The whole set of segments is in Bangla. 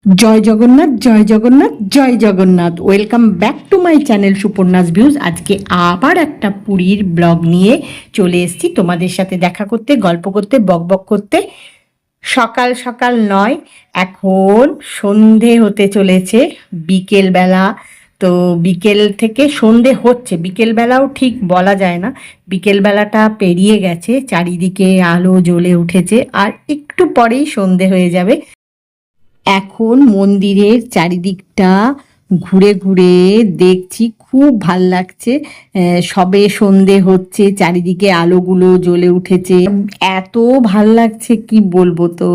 জয় জগন্নাথ, জয় জগন্নাথ, জয় Jagannath. Welcome back to my channel Suparna's views. আজকে আবার একটা পুরীর ব্লগ নিয়ে চলে এসেছি তোমাদের সাথে দেখা করতে, গল্প করতে, বকবক করতে। সকাল সকাল নয়, এখন সন্ধে হতে চলেছে, বিকেলবেলা। তো বিকেল থেকে সন্ধে হচ্ছে, বিকেলবেলাও ঠিক বলা যায় না, বিকেলবেলাটা পেরিয়ে গেছে, চারিদিকে আলো জ্বলে উঠেছে, আর একটু পরেই সন্ধে হয়ে যাবে। এখন মন্দিরের চারিদিকটা ঘুরে ঘুরে দেখছি, খুব ভাল লাগছে। সবে সন্ধে হচ্ছে, চারিদিকে আলোগুলো জ্বলে উঠেছে, এত ভাল লাগছে কি বলবো। তো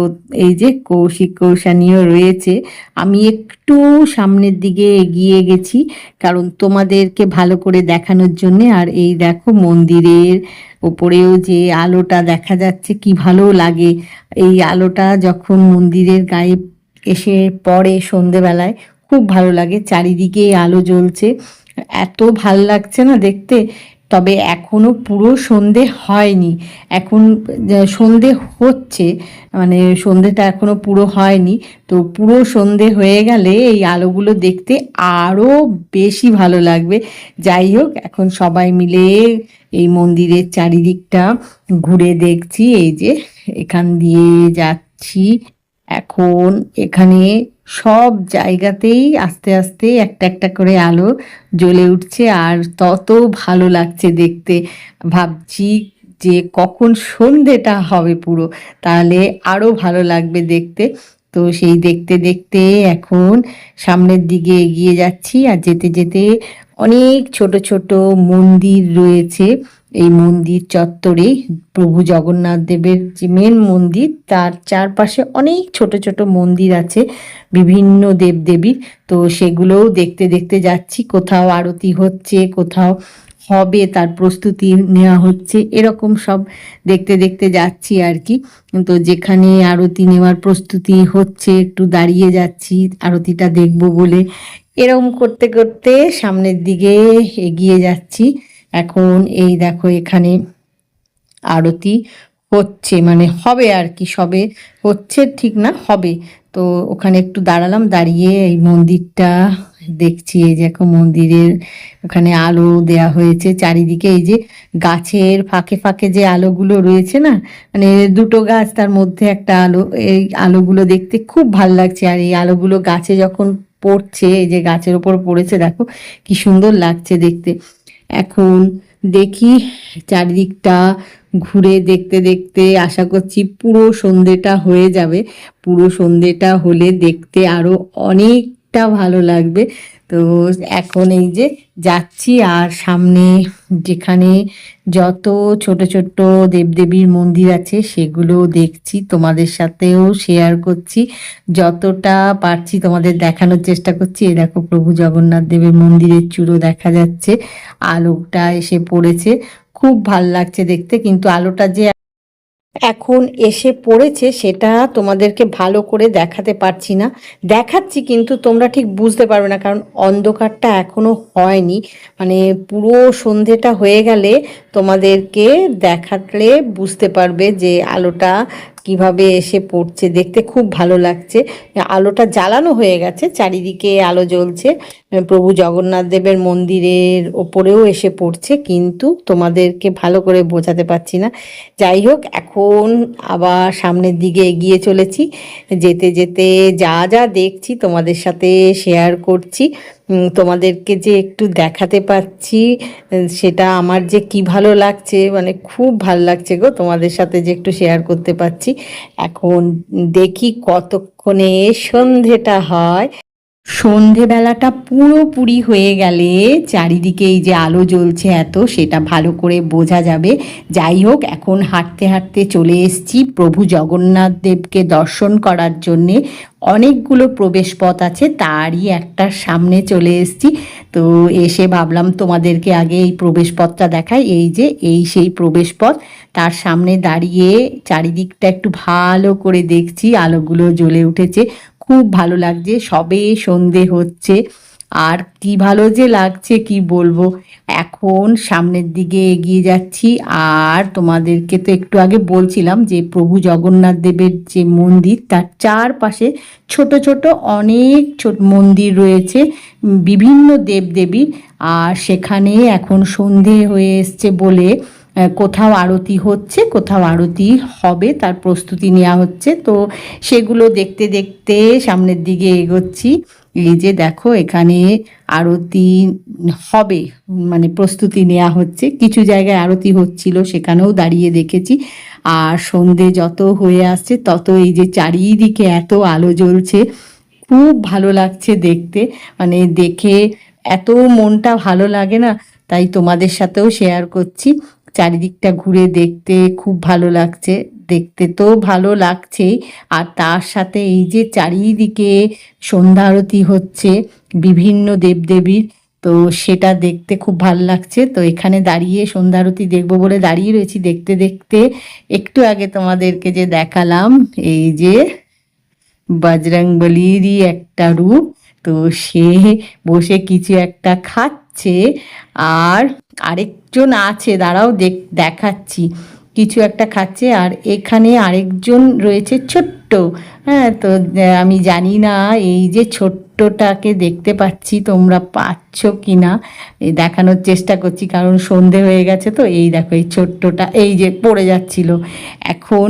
এই যে কৌশিক কৌশানীও রয়েছে, আমি একটু সামনের দিকে এগিয়ে গেছি কারণ তোমাদেরকে ভালো করে দেখানোর জন্যে। আর এই দেখো মন্দিরের ওপরেও যে আলোটা দেখা যাচ্ছে, কি ভালো লাগে। এই আলোটা যখন মন্দিরের গায়ে এসে পড়ে সন্ধেবেলায়, খুব ভালো লাগে। চারিদিকে আলো জ্বলছে, এত ভাল লাগছে না দেখতে। তবে এখনো পুরো সন্ধে হয়নি, এখন সন্ধে হচ্ছে, মানে সন্ধেটা এখনো পুরো হয়নি। তো পুরো সন্ধে হয়ে গেলে এই আলোগুলো দেখতে আরো বেশি ভালো লাগবে। যাই হোক, এখন সবাই মিলে এই মন্দিরের চারিদিকটা ঘুরে দেখছি। এই যে এখান দিয়ে যাচ্ছি এখন, এখানে সব জায়গাতেই আস্তে আস্তে একটা একটা করে আলো জ্বলে উঠছে, আর তত ভালো লাগছে দেখতে। ভাবছি যে কখন সন্ধেটা হবে পুরো, তাহলে আরো ভালো লাগবে দেখতে। তো সেই দেখতে দেখতে এখন সামনের দিকে এগিয়ে যাচ্ছি, আর যেতে যেতে অনেক ছোট ছোট মন্দির রয়েছে। এই মন্দির চত্বরে প্রভু জগন্নাথ দেবের যে মেন মন্দির, তার চারপাশে অনেক ছোট ছোট মন্দির আছে বিভিন্ন দেবদেবীর। তো সেগুলোও দেখতে দেখতে যাচ্ছি, কোথাও আরতি হচ্ছে, কোথাও হবে তার প্রস্তুতি নেওয়া হচ্ছে, এরকম সব দেখতে দেখতে যাচ্ছি আর কি। তো যেখানে আরতি নেওয়ার প্রস্তুতি হচ্ছে একটু দাঁড়িয়ে যাচ্ছি আরতিটা দেখব বলে। এরকম করতে করতে সামনের দিকে এগিয়ে যাচ্ছি। এখন এই দেখো এখানে আরতি হচ্ছে, মানে হবে আর কি, সবে হচ্ছে ঠিক না, হবে। তো ওখানে একটু দাঁড়ালাম, দাঁড়িয়ে এই মন্দিরটা দেখছি। এই যে এখন মন্দিরের ওখানে আলো দেয়া হয়েছে চারিদিকে, এই যে গাছের ফাঁকে ফাঁকে যে আলোগুলো রয়েছে না, মানে দুটো গাছ তার মধ্যে একটা আলো, এই আলোগুলো দেখতে খুব ভাল লাগছে। আর এই আলোগুলো গাছে যখন পড়ছে, এই যে গাছের ওপর পড়েছে, দেখো কি সুন্দর লাগছে দেখতে। এখন দেখি চারিদিকটা ঘুরে দেখতে দেখতে আশা করছি পুরো সন্ধেটা হয়ে যাবে। পুরো সন্ধেটা হলে দেখতে আরো অনেকটা ভালো লাগবে। তো এখন এই যে যাচ্ছি, আর সামনে যেখানে যত ছোট ছোট দেবদেবীর মন্দির আছে সেগুলো দেখছি, তোমাদের সাথেও শেয়ার করছি, যতটা পারছি তোমাদের দেখানোর চেষ্টা করছি। এই দেখো প্রভু জগন্নাথ দেবের মন্দিরের চূড়ো দেখা যাচ্ছে, আলোটা এসে পড়েছে, খুব ভাল লাগছে দেখতে। কিন্তু আলোটা যে এখন এসে পড়েছে সেটা তোমাদেরকে ভালো করে দেখাতে পারছি না, দেখাচ্ছি কিন্তু তোমরা ঠিক বুঝতে পারবে না, কারণ অন্ধকারটা এখনো হয়নি। মানে পুরো সন্ধেটা হয়ে গেলে তোমাদেরকে দেখালে বুঝতে পারবে যে আলোটা কিভাবে এসে পড়ছে, দেখতে খুব ভালো লাগছে। আলোটা জ্বালানো হয়ে গেছে, চারিদিকে আলো জ্বলছে, প্রভু জগন্নাথ দেবের মন্দিরের ওপরেও এসে পড়ছে, কিন্তু তোমাদেরকে ভালো করে বোঝাতে পারছি না। যাই হোক, এখন আবার সামনের দিকে এগিয়ে চলেছি, যেতে যেতে যা যা দেখছি তোমাদের সাথে শেয়ার করছি। তোমাদেরকে যে একটু দেখাতে পাচ্ছি, সেটা আমার যে কি ভালো লাগছে, মানে খুব ভালো লাগছে গো, তোমাদের সাথে যে একটু শেয়ার করতে পারছি। এখন দেখি কতক্ষণে সন্ধেটা হয়। সন্ধেবেলাটা পুরোপুরি হয়ে গেলে চারিদিকে এই যে আলো জ্বলছে এত, সেটা ভালো করে বোঝা যাবে। যাই হোক, এখন হাঁটতে হাঁটতে চলে এসেছি প্রভু জগন্নাথ দেবকে দর্শন করার জন্যে। অনেকগুলো প্রবেশ পথ আছে, তারই একটা সামনে চলে এসেছি। তো এসে ভাবলাম তোমাদেরকে আগে এই প্রবেশ পথটা দেখাই। এই যে এই সেই প্রবেশ পথ, তার সামনে দাঁড়িয়ে চারিদিকটা একটু ভালো করে দেখছি, আলোগুলো জ্বলে উঠেছে, খুব ভালো লাগছে। সবে সন্ধে হচ্ছে, আর কি ভালো যে লাগছে কি বলবো। এখন সামনের দিকে এগিয়ে যাচ্ছি, আর তোমাদেরকে তো একটু আগে বলছিলাম যে প্রভু জগন্নাথ দেবের যে মন্দির তার চারপাশে ছোট ছোট অনেক ছোট মন্দির রয়েছে, বিভিন্ন দেবদেবীর। আর সেখানে এখন সন্ধে হয়ে এসছে বলে কোথাও আরতি হচ্ছে, কোথাও আরতি হবে, তার প্রস্তুতি নেওয়া হচ্ছে। তো সেগুলো দেখতে দেখতে সামনের দিকে এগোচ্ছি। এই যে দেখো এখানে আরতি হবে, মানে প্রস্তুতি নেওয়া হচ্ছে। কিছু জায়গায় আরতি হচ্ছিল, সেখানেও দাঁড়িয়ে দেখেছি। আর সন্ধে যত হয়ে আসছে তত এই যে চারিদিকে এত আলো জ্বলছে, খুব ভালো লাগছে দেখতে। মানে দেখে এত মনটা ভালো লাগে না, তাই তোমাদের সাথেও শেয়ার করছি। চারিদিকটা ঘুরে দেখতে খুব ভালো লাগছে, দেখতে তো ভালো লাগছেই, আর তার সাথে এই যে চারিদিকে সন্ধ্যা আরতি হচ্ছে বিভিন্ন দেবদেবীর, তো সেটা দেখতে খুব ভালো লাগছে। তো এখানে দাঁড়িয়ে সন্ধ্যা আরতি দেখবো বলে দাঁড়িয়ে রয়েছি। দেখতে দেখতে একটু আগে তোমাদেরকে যে দেখালাম, এই যে বজরংবলীরই একটা রূপ, তো সে বসে কিছু একটা খাচ্ছে। আর আরেকজন আছে, দাঁড়াও দেখাচ্ছি, কিছু একটা খাচ্ছে। আর এখানে আরেকজন রয়েছে ছোট্ট, হ্যাঁ, তো আমি জানি না এই যে ছোট্টটাকে দেখতে পাচ্ছি তোমরা পাচ্ছ কি না, এই দেখানোর চেষ্টা করছি কারণ সন্ধে হয়ে গেছে। তো এই দেখো এই ছোট্টটা এই যে পড়ে যাচ্ছিল, এখন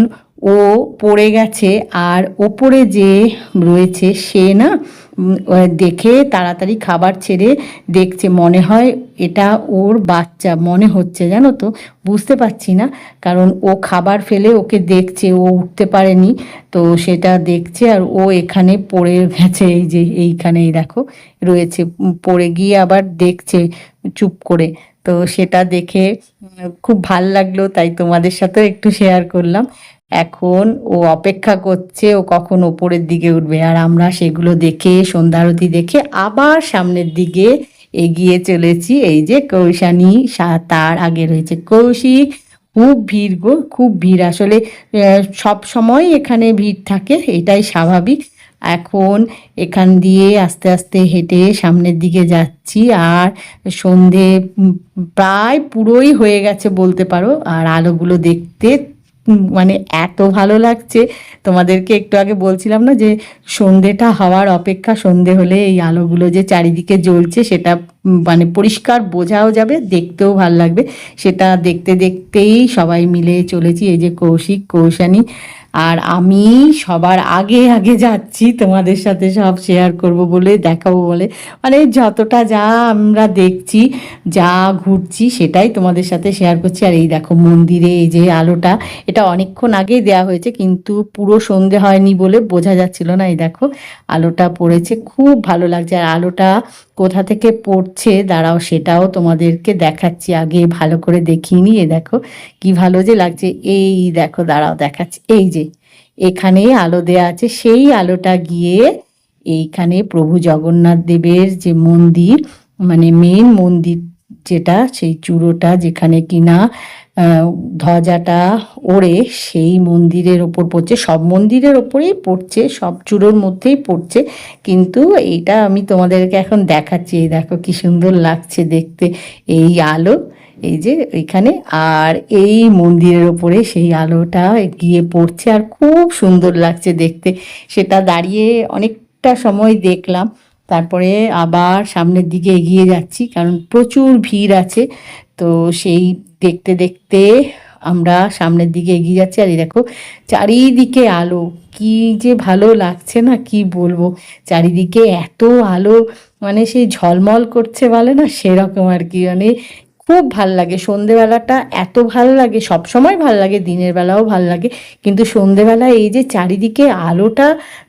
ও পড়ে গেছে। আর ওপরে যে রয়েছে সে না দেখে তাড়াতাড়ি খাবার ছেড়ে দেখছে, মনে হয় এটা ওর বাচ্চা মনে হচ্ছে, জানো তো, বুঝতে পারছি না, কারণ ও খাবার ফেলে ওকে দেখছে, ও উঠতে পারেনি, তো সেটা দেখছে। আর ও এখানে পড়ে গেছে, এই যে এইখানেই দেখো রয়েছে, পড়ে গিয়ে আবার দেখছে চুপ করে। তো সেটা দেখে খুব ভাল লাগলো, তাই তোমাদের সাথেও একটু শেয়ার করলাম। এখন ও অপেক্ষা করছে ও কখন ওপরের দিকে উঠবে, আর আমরা সেগুলো দেখে সন্ধ্যা আরতি দেখে আবার সামনের দিকে এগিয়ে চলেছি। এই যে কৌশানী, তার আগে রয়েছে কৌশিক। খুব ভিড় গো, খুব ভিড় আসলে, সব সময় এখানে ভিড় থাকে, এটাই স্বাভাবিক। এখন এখান দিয়ে আস্তে আস্তে হেঁটে সামনের দিকে যাচ্ছি। আর সন্ধে প্রায় পুরোই হয়ে গেছে বলতে পারো। আর আলোগুলো দেখতে মানে এত ভালো লাগছে। তোমাদেরকে একটু আগে বলছিলাম না যে সন্ধেটা হওয়ার অপেক্ষা, সন্ধে হলে এই আলোগুলো যে চারিদিকে জ্বলছে সেটা মানে পরিষ্কার বোঝাও যাবে, দেখতেও ভাল লাগবে। সেটা দেখতে দেখতেই সবাই মিলে চলেছি, এই যে কৌশিক, কৌশানী আর আমি সবার আগে আগে যাচ্ছি তোমাদের সাথে সব শেয়ার করব বলে, দেখাবো বলে। মানে যতটা যা আমরা দেখছি, যা ঘুরছি সেটাই তোমাদের সাথে শেয়ার করছি। আর এই দেখো মন্দিরে এই যে আলোটা, এটা অনেকক্ষণ আগেই দেয়া হয়েছে কিন্তু পুরো সন্ধে হয়নি বলে বোঝা যাচ্ছিল না। এই দেখো আলোটা পড়েছে, খুব ভালো লাগছে। আর আলোটা কোথা থেকে পড়ছে দাঁড়াও সেটাও তোমাদেরকে দেখাচ্ছি, আগে ভালো করে দেখিয়ে নিয়ে দেখো কি ভালো যে লাগছে। এই দেখো দাঁড়াও দেখাচ্ছি, এই যে এখানে আলো দেয়া আছে, সেই আলোটা গিয়ে এইখানে প্রভু জগন্নাথ দেবের যে মন্দির, মানে মেন মন্দির যেটা, সেই চূড়োটা যেখানে কিনা ধ্বজাটা ওড়ে, সেই মন্দিরের ওপর পড়ছে। সব মন্দিরের ওপরেই পড়ছে, সব চূড়োর মধ্যেই পড়ছে, কিন্তু এইটা আমি তোমাদেরকে এখন দেখাচ্ছি। এই দেখো কি সুন্দর লাগছে দেখতে এই আলো, এই যে এখানে, আর এই মন্দিরের ওপরে সেই আলোটা গিয়ে পড়ছে, আর খুব সুন্দর লাগছে দেখতে। সেটা দাঁড়িয়ে অনেকটা সময় দেখলাম, তারপরে আবার সামনের দিকে এগিয়ে যাচ্ছি কারণ প্রচুর ভিড় আছে। তো সেই দেখতে দেখতে আমরা সামনের দিকে এগিয়ে যাচ্ছি। আর এই দেখো চারিদিকে আলো, কি যে ভালো লাগছে না কি বলবো, চারিদিকে এত আলো, মানে সেই ঝলমল করছে বলে না সেরকম আর কি। মানে খুব ভাল লাগে সন্ধেবেলাটা, এত ভাল লাগে, সব সময় ভাল লাগে, দিনের বেলাও ভাল লাগে, কিন্তু সন্ধেবেলা এই যে চারিদিকে আলোটা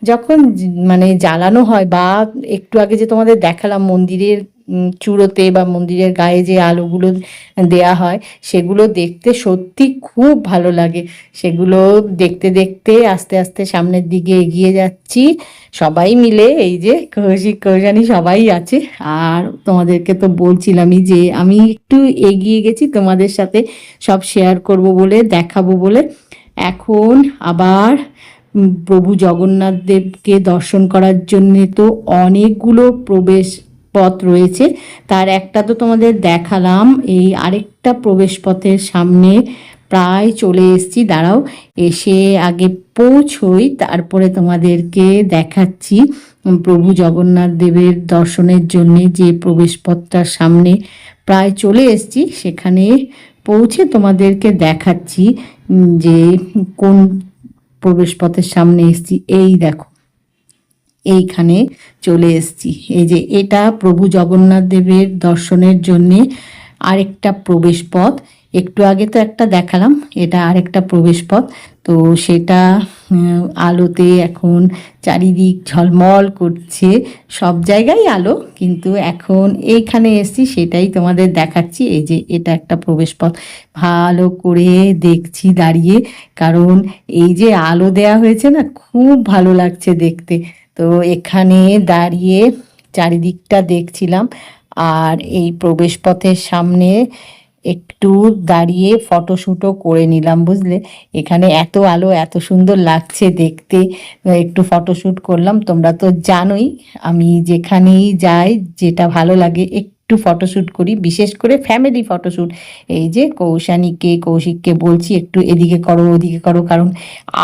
যখন মানে জ্বালানো হয়, বা একটু আগে যে তোমাদের দেখালাম মন্দিরের চূড়োতে বা মন্দিরের গায়ে যে আলোগুলো দেয়া হয়, সেগুলো দেখতে সত্যি খুব ভালো লাগে। সেগুলো দেখতে দেখতে আস্তে আস্তে সামনের দিকে এগিয়ে যাচ্ছি সবাই মিলে, এই যে কৌশিক, কৌশানী সবাই আছে। আর তোমাদেরকে তো বলছিলামই যে আমি একটু এগিয়ে গেছি তোমাদের সাথে সব শেয়ার করব বলে, দেখাবো বলে। এখন আবার প্রভু জগন্নাথ দেবকে দর্শন করার জন্যে তো অনেকগুলো প্রবেশ পথ রয়েছে, তার একটা তো তোমাদের দেখালাম। এই আরেকটা প্রবেশ পথের সামনে প্রায় চলে এসেছি, দাঁড়াও এসে আগে পৌঁছই তারপরে তোমাদেরকে দেখাচ্ছি। প্রভু জগন্নাথ দেবের দর্শনের জন্যে যে প্রবেশ পথটার সামনে প্রায় চলে এসেছি, সেখানে পৌঁছে তোমাদেরকে দেখাচ্ছি যে কোন প্রবেশ পথের সামনে এসেছি। এই দেখো এইখানে চলে এসেছি। এই যে এটা প্রভু জগন্নাথ দেবের দর্শনের জন্যে আরেকটা প্রবেশ পথ। একটু আগে তো একটা দেখালাম, এটা আরেকটা প্রবেশ পথ। তো সেটা আলোতে এখন চারিদিক ঝলমল করছে, সব জায়গায় আলো, কিন্তু এখন এইখানে এসেছি সেটাই তোমাদের দেখাচ্ছি। এই যে এটা একটা প্রবেশ পথ, ভালো করে দেখছি দাঁড়িয়ে, কারণ এই যে আলো দেয়া হয়েছে না, খুব ভালো লাগছে দেখতে। তো এখানে দাঁড়িয়ে চারিদিকটা দেখছিলাম, আর এই প্রবেশ পথের সামনে একটু দাঁড়িয়ে ফটোশ্যুটও করে নিলাম, বুঝলে। এখানে এত আলো, এত সুন্দর লাগছে দেখতে, একটু ফটোশ্যুট করলাম। তোমরা তো জানোই আমি যেখানেই যাই যেটা ভালো লাগে একটু ফটোশ্যুট করি, বিশেষ করে ফ্যামিলি ফটোশ্যুট। এই যে কৌশিককে বলছি একটু এদিকে করো ওদিকে করো, কারণ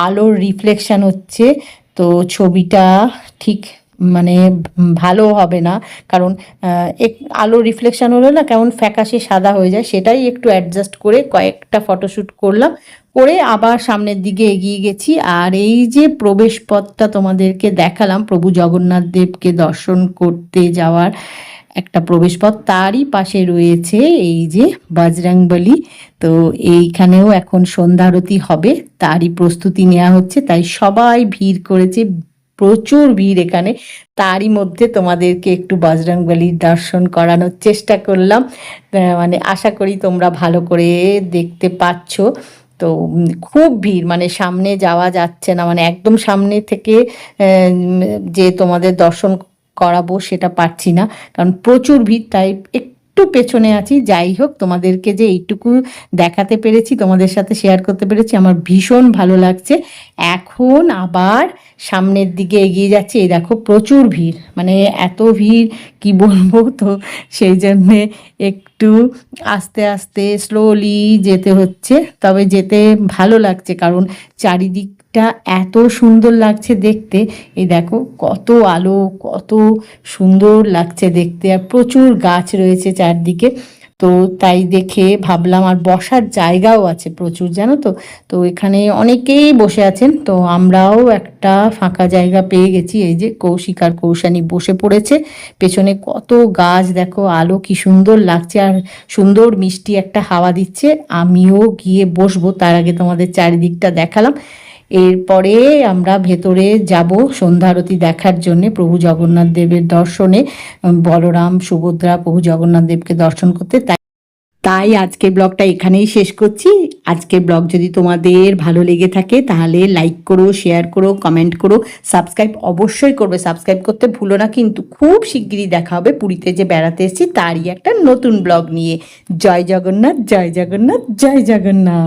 আলোর রিফ্লেকশন হচ্ছে, তো ছবিটা ঠিক মানে ভালো হবে না, কারণ আলো রিফ্লেকশন হলে না কেমন ফ্যাকাশে সাদা হয়ে যায়, সেটাই একটু অ্যাডজাস্ট করে কয়েকটা ফটোশ্যুট করলাম, করে আবার সামনের দিকে এগিয়ে গেছি। আর এই যে প্রবেশ পথটা তোমাদেরকে দেখালাম প্রভু জগন্নাথ দেবকে দর্শন করতে যাওয়ার একটা প্রবেশ পথ, তারই পাশে রয়েছে এই যে বজরংবলী। তো এইখানেও এখন সন্ধ্যা আরতি হবে, তারই প্রস্তুতি নেওয়া হচ্ছে, তাই সবাই ভিড় করেছে, প্রচুর ভিড় এখানে। তারই মধ্যে তোমাদেরকে একটু বজরংবলীর দর্শন করানোর চেষ্টা করলাম, মানে আশা করি তোমরা ভালো করে দেখতে পাচ্ছ। তো খুব ভিড়, মানে সামনে যাওয়া যাচ্ছে না, মানে একদম সামনে থেকে যে তোমাদের দর্শন করাবো সেটা পারছি না, কারণ প্রচুর ভিড়, তাই একটু পেছনে আছি। যাই হোক, তোমাদেরকে যে এইটুকু দেখাতে পেরেছি, তোমাদের সাথে শেয়ার করতে পেরেছি, আমার ভীষণ ভালো লাগছে। এখন আবার সামনের দিকে এগিয়ে যাচ্ছে। এই দেখো প্রচুর ভিড়, মানে এত ভিড় কি বলবো, তো সেই জন্যে একটু আস্তে আস্তে স্লোলি যেতে হচ্ছে, তবে যেতে ভালো লাগছে, কারণ চারিদিকটা এত সুন্দর লাগছে দেখতে। এই দেখো কত আলো, কত সুন্দর লাগছে দেখতে, আর প্রচুর গাছ রয়েছে চারদিকে, তো তাই দেখে ভাবলাম, আর বসার জায়গাও আছে প্রচুর, জানো তো। তো এখানে অনেকেই বসে আছেন, তো আমরাও একটা ফাঁকা জায়গা পেয়ে গেছি। এই যে কৌশিক আর কৌশানী বসে পড়েছে, পেছনে কত গাছ দেখো, আলো কি সুন্দর লাগছে, আর সুন্দর মিষ্টি একটা হাওয়া দিচ্ছে। আমিও গিয়ে বসবো, তার আগে তোমাদের চারিদিকটা দেখালাম। এরপরে আমরা ভেতরে যাব সন্ধ্যা আরতি দেখার জন্যে, প্রভু জগন্নাথ দেবের দর্শনে, বলরাম সুভদ্রা প্রভু জগন্নাথ দেবকে দর্শন করতে। তাই আজকের ব্লগটা এখানেই শেষ করছি। আজকের ব্লগ যদি তোমাদের ভালো লেগে থাকে তাহলে লাইক করো, শেয়ার করো, কমেন্ট করো, সাবস্ক্রাইব অবশ্যই করবে, সাবস্ক্রাইব করতে ভুলো না কিন্তু। খুব শিগগিরই দেখা হবে পুরীতে যে বেড়াতে এসেছি তারই একটা নতুন ব্লগ নিয়ে। জয় জগন্নাথ, জয় জগন্নাথ, জয় জগন্নাথ।